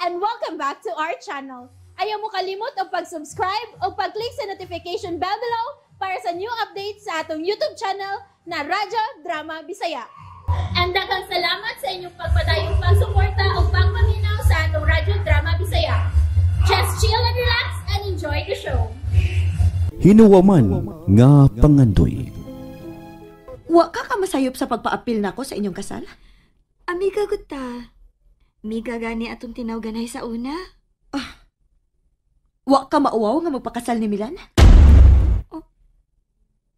and welcome back to our channel. Ayaw mo kalimot o pag-subscribe o pag-click sa notification bell below para sa new updates sa atong YouTube channel na Radyo Drama Bisaya. And daghang salamat sa inyong pagpadayong pagsuporta o pagpaminaw sa atong Radyo Drama Bisaya. Just chill and relax and enjoy the show. Hinuwaman nga pangandoy. Wa ka masayop sa pagpaapil nako sa inyong kasal? Amiga ko ta. Miga gani atong tinawganay sa una. Wa ka mauwaw nga magpakasal ni Milan?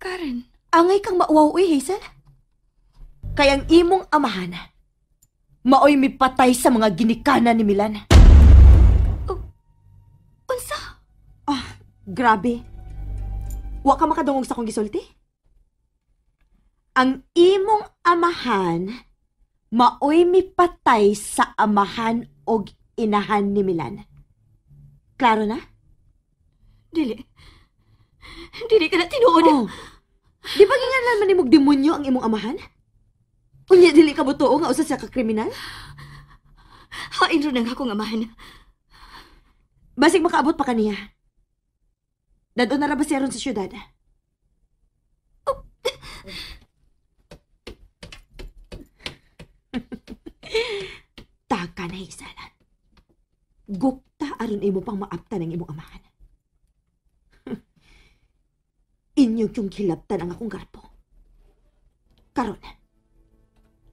Karen. Angay kang mauwaw uy, Hazel. Kayang imong amahan, maoy mipatay sa mga ginikanan ni Milan. Unsa? Grabe. Wa ka makadungog sa kong gisulti? Ang imong amahan, maoy mipatay sa amahan og inahan ni Milan. Klaro na? Dili ka na tinuod. Di ba gingalan man nimog demonyo ang imong amahan? Unya dili ka butuo nga usa sa kakriminal? Hain ro nang akong amahan. Basig makaabot pa kaniya. Dadon na ra ba siya ron sa syudad? Taka na hisalan. Gupta aron imo pang maaptan ang imong amahan. Inyo yung hilabtan ang akong garbo. Karon,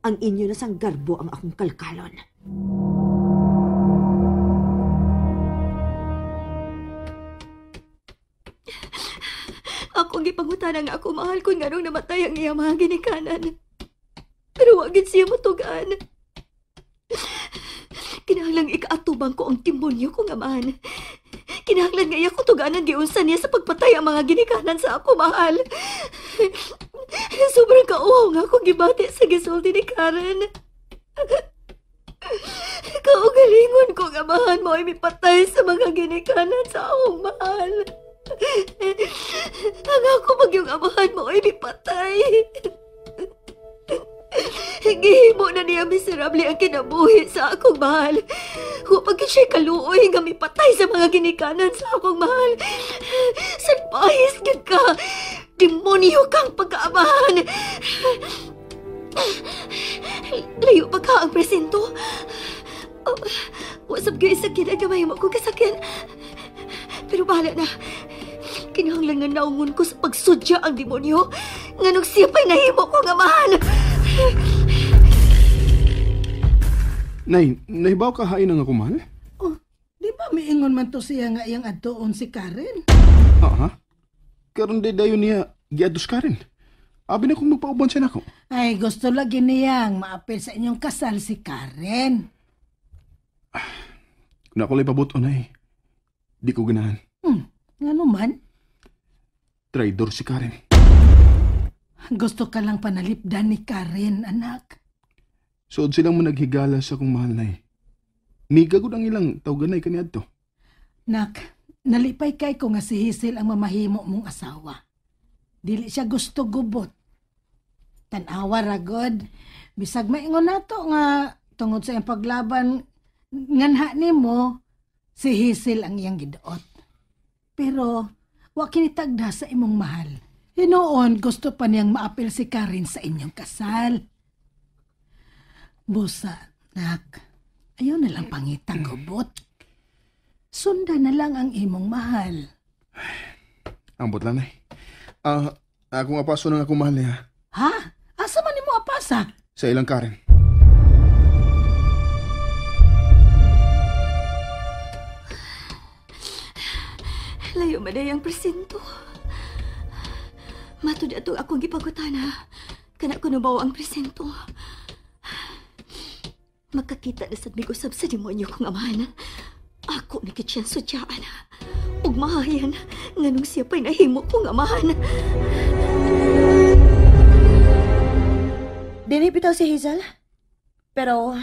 ang inyo na sang garbo ang akong kalkalon. Ako gipangutanan nga ako mahal ko nga nung namatay ang iya mga ginikanan. Pero wagin siya matugaan. Kinahanglang ikaatubang ko ang timbonyo kong amahan. Kinahanglan nga iya ko tuganan giunsa niya sa pagpatay ang mga ginikanan sa ako mahal. Sobrang kauhaw nga akong gibati sa gisulti ni Karen. Kaugalingon kong amahan mo ay mipatay sa mga ginikanan sa akong mahal. Ang ako pag yung amahan mo ay mipatay. Gihimo na niya miserable ang kinabuhi sa akong mahal. Huwag siya'y kaluoy nga mipatay sa mga ginikanan sa akong mahal. Salpahis gid ka. Demonyo kang pagkaamahan. Layo pa ka ang presento. Wasap kayo sakit at gamay mo kung kasakyan. Pero bahala na. Kinahanglan nga naungon ko sa pagsudya ang demonyo. Nganong siya pa'y nahimo ko nga mahal. Nay, nahibaw ka hain ang ako mahal? Di ba miingon man to siya nga iyang adtoon si Karen? Karon day dayon niya, giadtos ka rin. Abi na kung magpauban siya nako. Ay, gusto lagi niyang maapil sa inyong kasal si Karen. Kung ako lang pabuto, Nay, di ko ganahan. Nga naman, Traidor si Karen. gusto ka lang panalipdan ni Karen, anak. Sood silang managhigala sa kong mahal, Nay. Migagod ang ilang tawganay kaniadto. Nak, nalipay kay ko nga si Hazel ang mamahimo mong asawa. Dili siya gusto gubot. Tanawa ragod. Bisag maingon nato nga tungod sa iyang paglaban nganha nimo si Hazel ang iyang giduot. Pero wa kinitagda sa imong mahal. Hinoon gusto pa niyang maapil si Karen sa inyong kasal. Busa, nak, ayaw na lang pangitang gubot. Sundan na lang ang imong mahal. Ambot lang, Nay. Akong apaso ng ako mahal niya. Ha? Asa man nimo apasa? Sa ilang Karen. Layo man ang presento. Matud ato akong gipagutana. Kana ko nabaw ang presento. Magkakita na sad mig-usab sa demonyo kong amahan. Ako na kityan sudyaan. Ug mahayan nganong siya pa'y nahimo kong amahan. Dini bitaw si Hazel. Pero,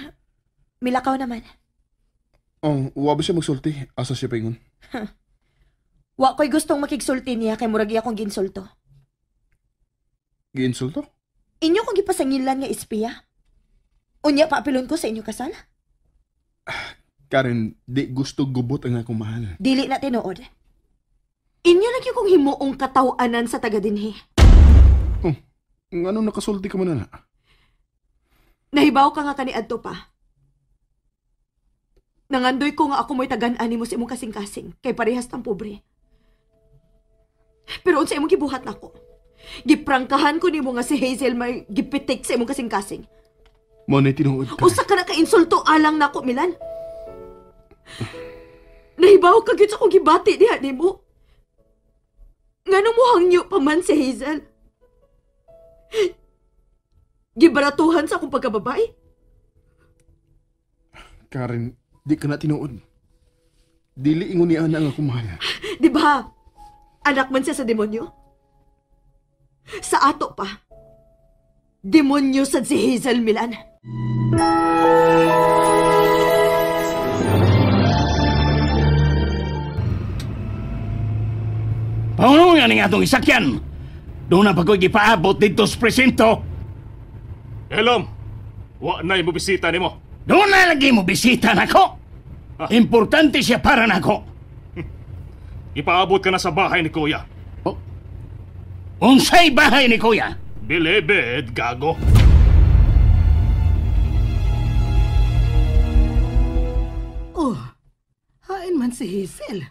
milakaw naman. Wa ba siya magsulti? Asa siya paingon? Wa ko'y gustong makigsulti niya kay murag iya kong ginsulto. Giinsulto? Inyo kong gipasangilan nga espiya. Unya paapilon ko sa inyo kasal? Karen, di gusto gubot ang akong mahal. Dili na tinuod. Inyo lagi kong himuong katawanan sa taga dinhi. Oh, ngano nakasulti ka man na? Nahibaw ka nga kaniadto pa. Nangandoy ko nga ako mo'y tagan-ani mo sa imong kasing-kasing, kay parehas tang pobre. Pero unsa imong gibuhat nako? Giprangkahan ko nimo nga si Hazel may gipitik sa imong kasing-kasing. Mo na tinuod ka. Usa ka na ka-insulto alang nako, Milan. Nahibaw ka gyud sa akong gibati diha nimo. Ngano mo hangyo pa man si Hazel? Gibaratuhan sa akong pagkababae? Karen, di ka na tinuod. Dili ingon niya ang akong mahal. Di ba? Anak man siya sa demonyo? Sa ato pa. Demonyo sa si Hazel, Milan. Paano nga ning atong isakyan? Doon na pa ko'y gipaabot dito sa presinto. Elom, wa na'y mo bisita ni mo. Doon na lagi mo bisita nako. Importante siya para nako. Ipaabot ka na sa bahay ni Kuya. Oh. Unsay bahay ni Kuya? Bilibid, gago. Oh, hain man si Hazel.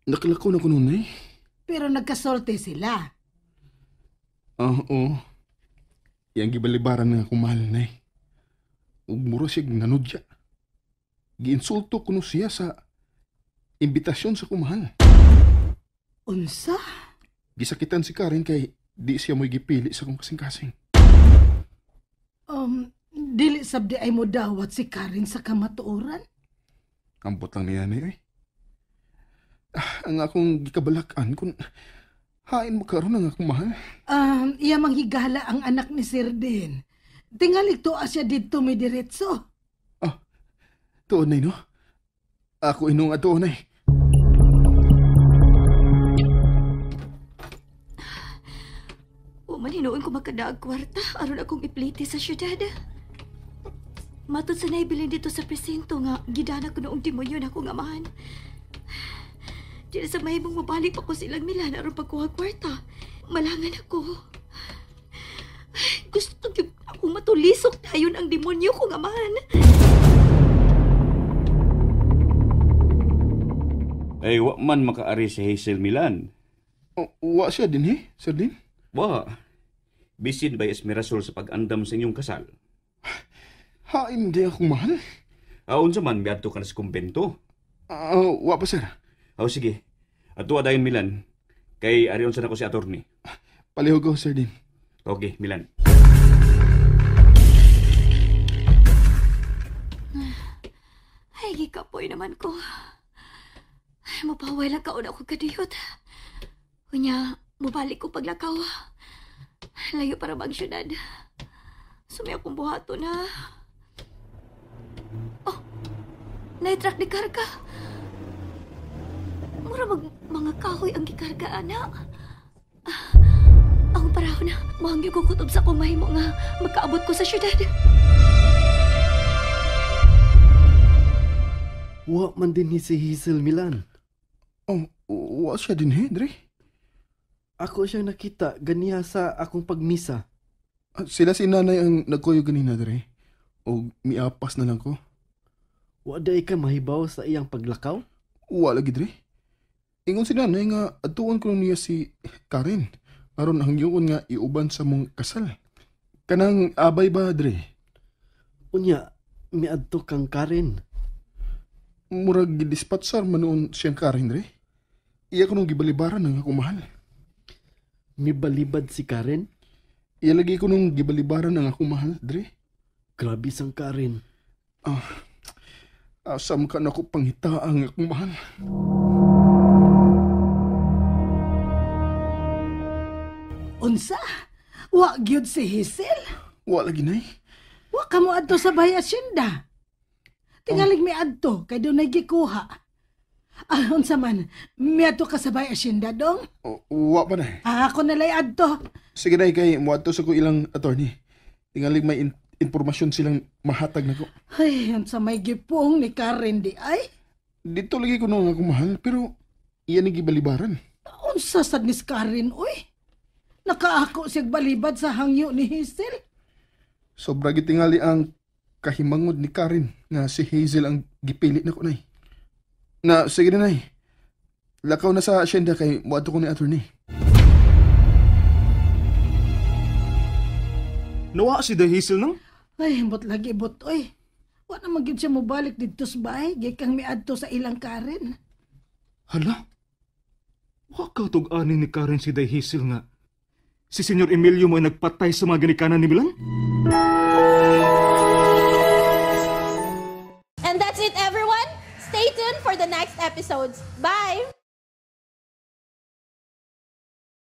Nakalako na ko nun eh. Pero nagkasolte sila. Oo. Yang gibalibaran na akong mahal na eh. Ug mura siya nanudya. Giinsulto ko no siya sa imbitasyon sa kumahal. Unsa? Gisakitan si Karen kay di siya mo'y gipili sa kong kasing-kasing. Dili sabdi ay mo dawat si Karen sa kamatuoran? Ambot lang niya eh. Ang akong gikabalakan kung hain mo karon ang akong mahal. Iya manghigala ang anak ni Sir Den. Tingali to siya dito may diretso. Tuon na no? Ako inong atoon na Manhinuon ko magkadaag kwarta aron akong ipliti sa syudad. Matod sa naibilin dito sa presinto nga gidana ko noong demonyo na akong amahan. Di na sa mahibong mabalik pa ko silang Milan aron pagkuha kwarta. Malangan ako. Gusto ko akong matulisok dayon ang demonyo kong amahan. Ay, wa man makaari si Hazel Milan. Wa siya din Sir Din? Wa. Bisin ba Esmerasol sa pag-andam sa inyong kasal? Hain di akong mahal. Aon sa man, miadto ka na sa kumbento. Wa pa sir. Sige. Ato dayon Milan. Kay ariyon sa nako si attorney. Palihog ko Sir Din. Okay, Milan. Ay, gikapoy naman ko. Mapaway lang kaon ako kadiyot. Kunya, mubalik ko paglakaw. Layo para mag-syudad. Sumaya akong buhato na. Oh, naitrak ni karga. Mura mga kahoy ang gikarga, anak. Ang paraho na, mahangyo ko kutob sa kumay mo nga magkaabot ko sa syudad. Wa man din si Hazel Milan. Wa siya din Dre. Ako siya nakita ganiha sa akong pagmisa. Sila si nanay ang nagkuyo ganina Dre. O miapas na lang ko. Wa day ka mahibaw sa iyang paglakaw? Wa lagi Dre. Ingon si nanay nga atuon ko niya si Karen. Aron ang yun nga iuban sa mong kasal. Kanang abay ba Dre? Unya, miadto kang Karen. Murag gidispatsar manoon siyang Karen Dre. Iya ko nung gibalibaran ng akong mahal. Mibalibad si Karen? Iya lagi ko nung gibalibaran ng akong mahal Dre. Grabe sang Karen. Asam ka na ko panghitaang akong mahal. Unsa? Wa gyud si Hazel? Wa lagi nay. Wa ka mo adto sa bahay asyenda. Tingalig mi adto kay doon gikuha. Unsa man, mi adto ka sa bahay asyenda dong? Wa pa nay. Ako nalay adto. Sige nay kay mo adto sa ko ilang attorney. Tingalig may impormasyon silang mahatag na ko. Ay, yan sa may gipong ni Karen di ay. Dito lagi ko nung ako mahal, pero iyan ni gibalibaran. Unsa sad ni Karen, uy? Nakaako siyang balibad sa hangyo ni Hazel. Sobra gitingali ang kahimangod ni Karen nga si Hazel ang gipili na ko, nay. Na, sige na, nay. Lakaw na sa asyenda kay muadto ko ni attorney. Nawa si Day Hazel nang? Ay, himot lagi bot, uy. Wa na magyud siya mobalik dito sa bahay, gikang miadto sa ilang Karen. Hala? Wa ka tug-ani ni Karen si Day Hazel nga. Si Senyor Emilio mo ay nagpatay sa mga ginikanan ni Milan? And that's it, everyone. Stay tuned for the next episodes. Bye!